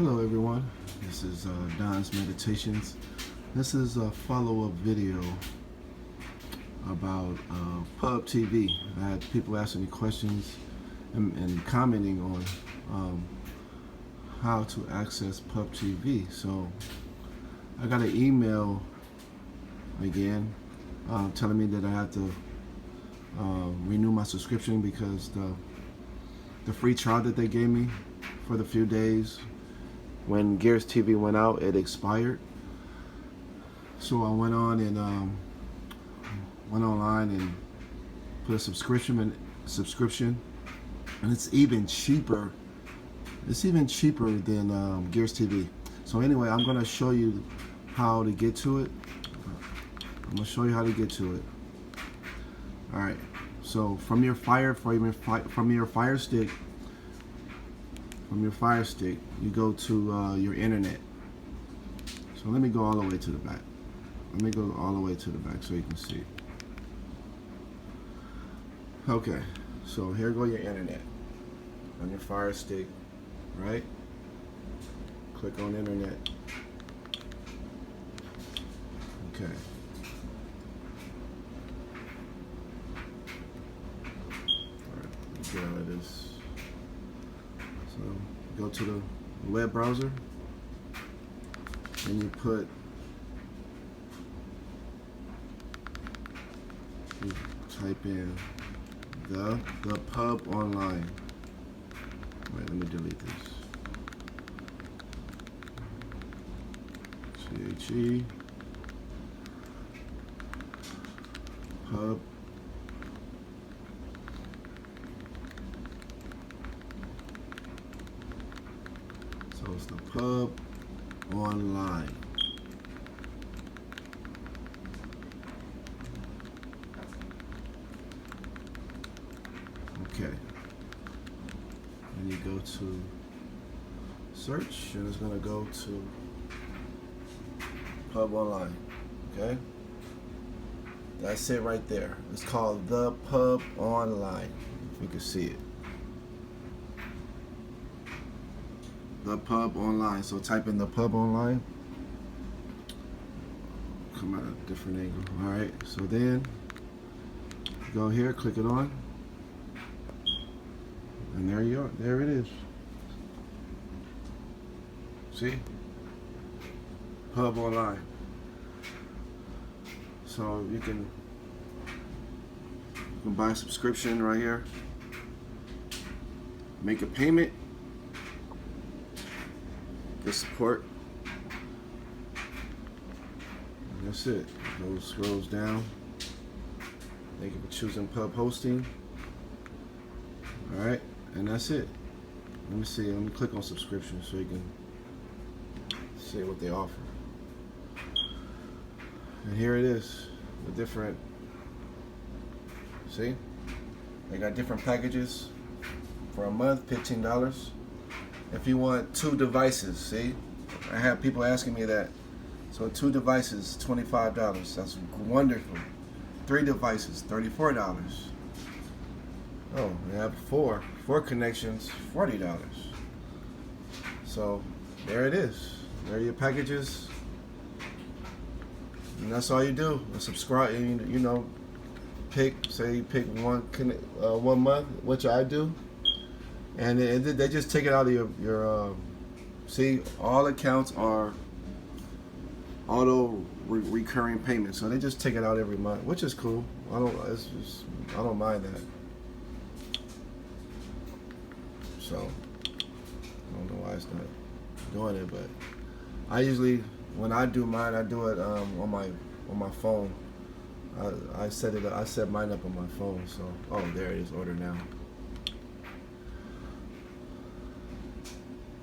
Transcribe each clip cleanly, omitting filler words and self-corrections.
Hello everyone, this is Don's Meditations. This is a follow-up video about Pubtv. I had people asking me questions and commenting on how to access Pubtv. So I got an email again telling me that I have to renew my subscription because the free trial that they gave me for the few days when Gears TV went out, it expired. So I went on and went online and put a subscription, and it's even cheaper. It's even cheaper than Gears TV. So anyway, I'm gonna show you how to get to it. All right. So from your Fire Stick. From your Fire Stick, you go to your internet. So let me go all the way to the back. Let me go all the way to the back so you can see. Okay, so here go your internet. On your Fire Stick, right? Click on internet. Okay. Alright, let's get out of this. So go to the web browser and you type in the pub online. Wait, let me delete this. CHE pub. So it's the pub online. Okay. And you go to search, and it's going to go to pub online. Okay. That's it right there. It's called the pub online. If you can see it. The pub online. So type in the pub online. Come at a different angle. All right. So then go here, click it on, and there you are. There it is. See? Pub online. So you can buy a subscription right here. Make a payment. Get support. And that's it. Scrolls down. Thank you for choosing pub hosting. Alright, and that's it. Let me see. Let me click on subscription so you can see what they offer. And here it is. The different, see? They got different packages for a month, $15. If you want 2 devices, see? I have people asking me that. So 2 devices, $25. That's wonderful. 3 devices, $34. Oh, they have 4 connections, $40. So there it is. There are your packages. And that's all you do. Subscribe, and you know, pick one month, which I do. And they just take it out of your see, all accounts are auto recurring payments, so they just take it out every month, which is cool. I don't mind that. So I don't know why it's not doing it, but I usually, when I do mine, I do it on my phone. I set mine up on my phone. So there it is, order now.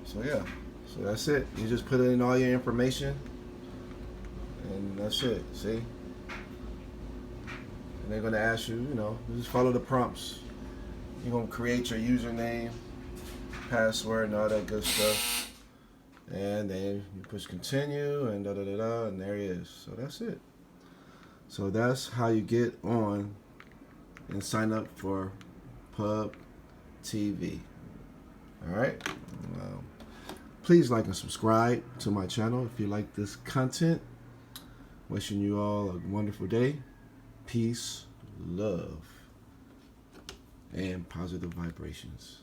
So yeah, so that's it. You just put in all your information, and that's it. See, and they're gonna ask you, you know, just follow the prompts. You're gonna create your username, password, and all that good stuff, and then you push continue, and and there it is. So that's it. So that's how you get on and sign up for Pubtv. All right. Please like and subscribe to my channel if you like this content. Wishing you all a wonderful day. Peace, love, and positive vibrations.